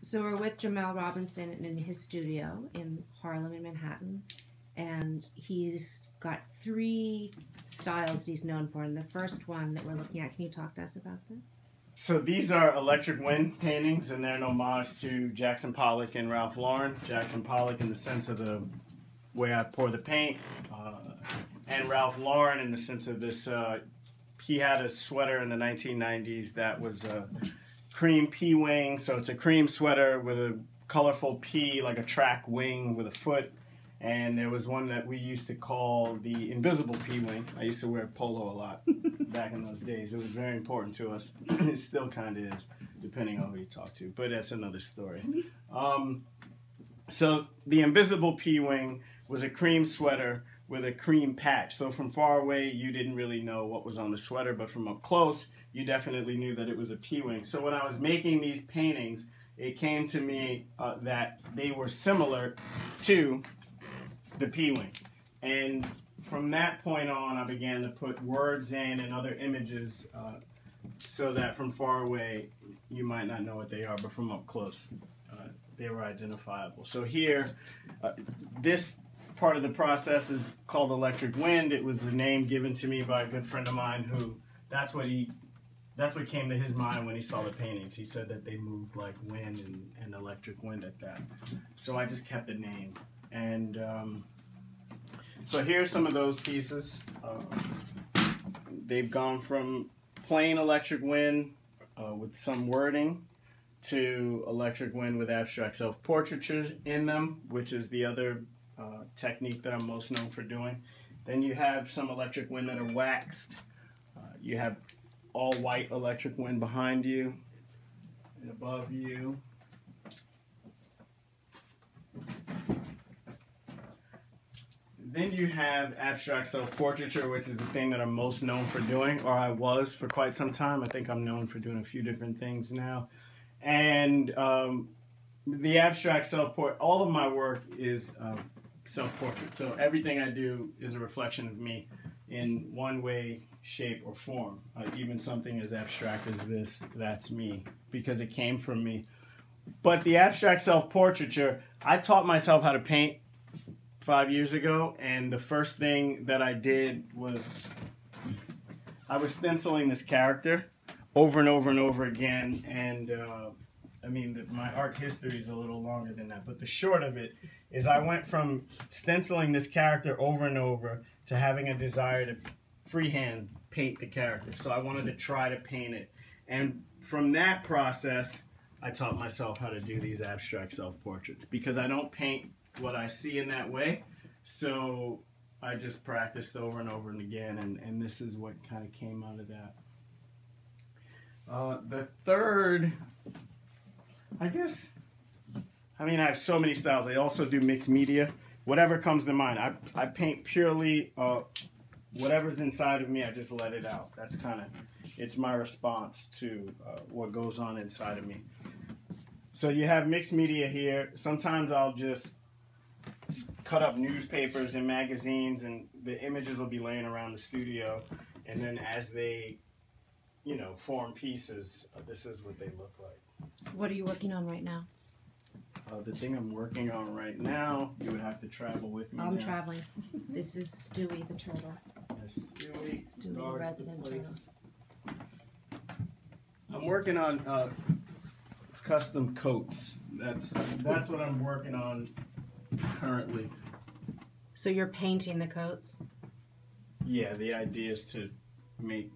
So we're with Jamel Robinson in his studio in Harlem in Manhattan, and he's got 3 styles that he's known for. And the first one that we're looking at, can you talk to us about this? So these are electric wind paintings, and they're an homage to Jackson Pollock and Ralph Lauren. Jackson Pollock in the sense of the way I pour the paint, and Ralph Lauren in the sense of this. He had a sweater in the 1990s that was a cream pea wing. So it's a cream sweater with a colorful pea, like a track wing with a foot. And there was one that we used to call the invisible pea wing. I used to wear polo a lot back in those days. It was very important to us. It still kind of is, depending on who you talk to. But that's another story. So the invisible pea wing was a cream sweater with a cream patch. So from far away, you didn't really know what was on the sweater. But from up close, you definitely knew that it was a pea wing. So when I was making these paintings, it came to me that they were similar to the pea wing. And from that point on, I began to put words in and other images so that from far away, you might not know what they are, but from up close, they were identifiable. So here, this part of the process is called electric wind. It was a name given to me by a good friend of mine who, that's what came to his mind when he saw the paintings. He said that they moved like wind and electric wind at that. So I just kept the name. And so here's some of those pieces. They've gone from plain electric wind with some wording to electric wind with abstract self-portraiture in them, which is the other technique that I'm most known for doing. Then you have some electric wind that are waxed. You have all white electric wind behind you and above you. Then you have abstract self-portraiture, which is the thing that I'm most known for doing, or I was for quite some time. I think I'm known for doing a few different things now. And the abstract self-portrait, all of my work is self-portrait. So everything I do is a reflection of me in one way, shape, or form. Even something as abstract as this, that's me, because it came from me. But the abstract self-portraiture, I taught myself how to paint 5 years ago, and the first thing that I did was I was stenciling this character over and over and over again, and I mean, my art history is a little longer than that, but the short of it is I went from stenciling this character over and over to having a desire to freehand paint the character. So I wanted to try to paint it, and from that process I taught myself how to do these abstract self-portraits, because I don't paint what I see in that way, so I just practiced over and over and again, and this is what kind of came out of that. The third, I guess, I mean, I have so many styles. I also do mixed media, whatever comes to mind. I paint purely whatever's inside of me, I just let it out. That's kind of, it's my response to what goes on inside of me. So you have mixed media here. Sometimes I'll just cut up newspapers and magazines, and the images will be laying around the studio, and then as they, you know, form pieces, this is what they look like. What are you working on right now? The thing I'm working on right now, you would have to travel with me. I'm traveling. This is Stewie the turtle. Yes, Stewie the resident turtle. I'm working on custom coats. That's what I'm working on currently. So you're painting the coats? Yeah, the idea is to make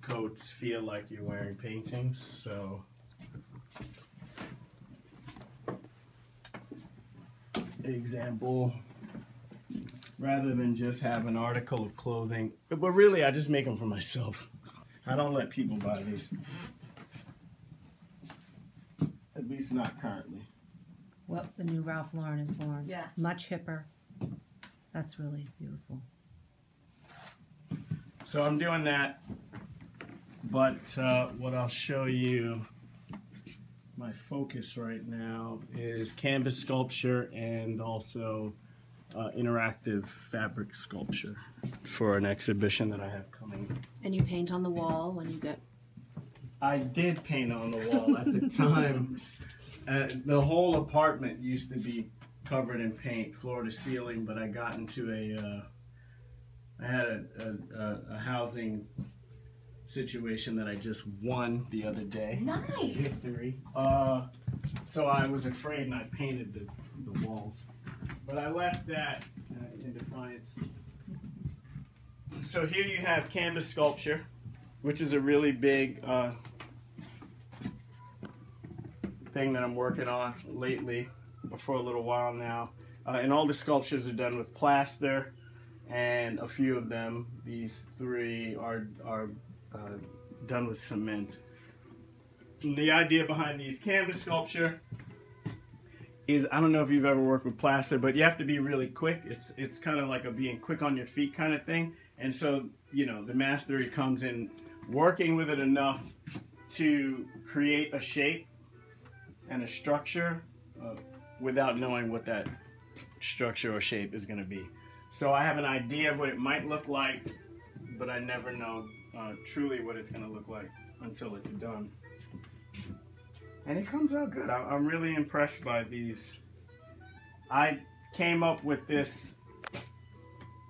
coats feel like you're wearing paintings. So example, rather than just have an article of clothing, but really I just make them for myself. I don't let people buy these. At least not currently. Well, the new Ralph Lauren is born. Yeah. Much hipper. That's really beautiful. So I'm doing that, but what I'll show you, my focus right now is canvas sculpture and also interactive fabric sculpture for an exhibition that I have coming. And you paint on the wall when you get... I did paint on the wall at the time. The whole apartment used to be covered in paint, floor to ceiling, but I got into I had a housing situation that I just won the other day. Nice. Victory. So I was afraid and I painted the walls. But I left that in defiance. So here you have canvas sculpture, which is a really big thing that I'm working on lately, or for a little while now. And all the sculptures are done with plaster, and a few of them, these three, are done with cement. And the idea behind these canvas sculpture is, I don't know if you've ever worked with plaster, but you have to be really quick. It's kind of like a being quick on your feet kind of thing. And so, you know, the mastery comes in working with it enough to create a shape and a structure without knowing what that structure or shape is going to be. So I have an idea of what it might look like, but I never know truly what it's going to look like until it's done. And it comes out good. I'm really impressed by these. I came up with this.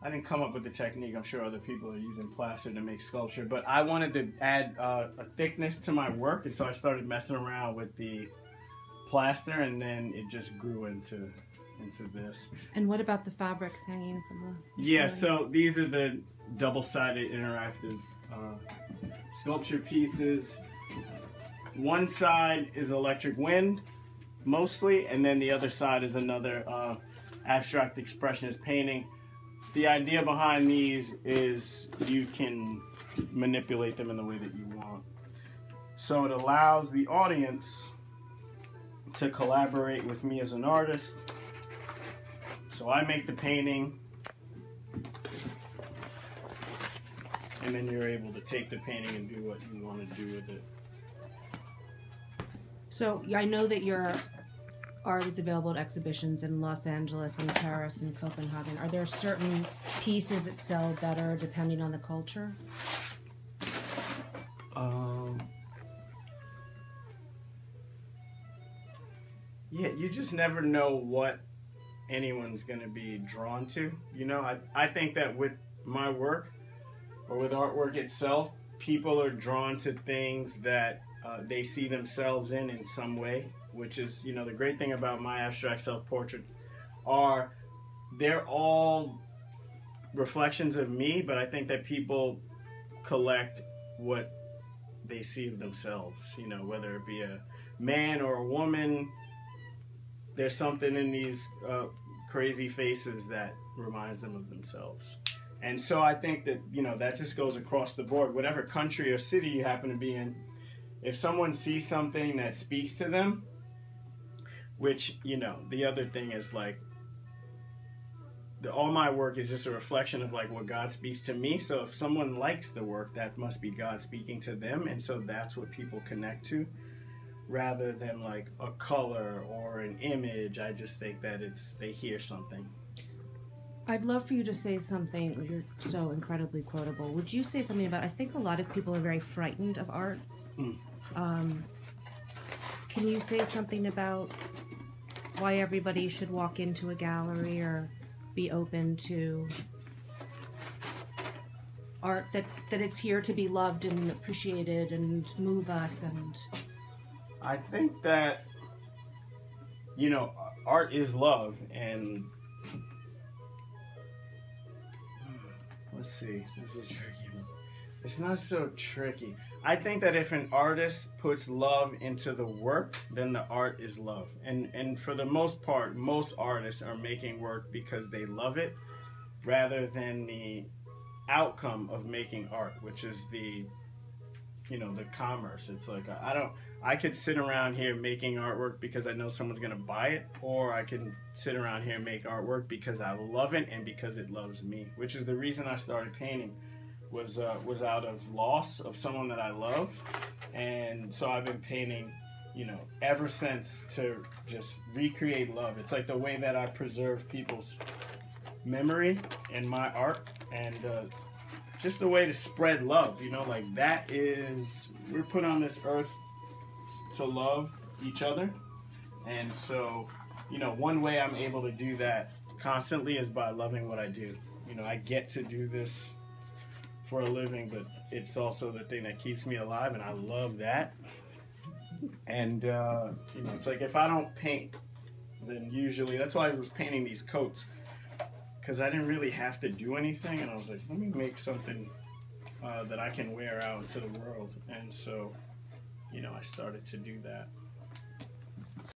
I didn't come up with the technique. I'm sure other people are using plaster to make sculpture, but I wanted to add a thickness to my work, and so I started messing around with the plaster, and then it just grew into this. And what about the fabrics hanging from the... Yeah, so these are the double-sided interactive sculpture pieces. One side is electric wind, mostly, and then the other side is another abstract expressionist painting. The idea behind these is you can manipulate them in the way that you want. So it allows the audience to collaborate with me as an artist. So I make the painting, and then you're able to take the painting and do what you want to do with it. So I know that your art is available at exhibitions in Los Angeles and Paris and Copenhagen. Are there certain pieces that sell better depending on the culture? Yeah, you just never know what anyone's going to be drawn to. You know, I think that with my work, or with artwork itself, people are drawn to things that they see themselves in some way, which is, you know, the great thing about my abstract self-portrait are they're all reflections of me, but I think that people collect what they see of themselves, you know, whether it be a man or a woman. There's something in these crazy faces that reminds them of themselves. And so I think that, you know, that just goes across the board. Whatever country or city you happen to be in, if someone sees something that speaks to them, which, you know, the other thing is like, all my work is just a reflection of like what God speaks to me. So if someone likes the work, that must be God speaking to them. And so that's what people connect to, rather than like a color or an image. I just think that they hear something. I'd love for you to say something. You're so incredibly quotable. Would you say something about, I think a lot of people are very frightened of art. Can you say something about why everybody should walk into a gallery or be open to art, that it's here to be loved and appreciated and move us? And I think that, you know, art is love, and let's see, this is a tricky one. It's not so tricky. I think that if an artist puts love into the work, then the art is love. And for the most part, most artists are making work because they love it, rather than the outcome of making art, which is the, you know, the commerce. It's like, I could sit around here making artwork because I know someone's gonna buy it, or I can sit around here and make artwork because I love it and because it loves me, which is the reason I started painting. Was out of loss of someone that I love, and so I've been painting, you know, ever since, to just recreate love. It's like the way that I preserve people's memory in my art, and just the way to spread love, you know, like that is, we're put on this earth to love each other, And so, you know, one way I'm able to do that constantly is by loving what I do. You know, I get to do this for a living, but it's also the thing that keeps me alive, and I love that. And, you know, it's like if I don't paint, then usually, that's why I was painting these coats, because I didn't really have to do anything, and I was like, let me make something that I can wear out into the world. And so, you know, I started to do that.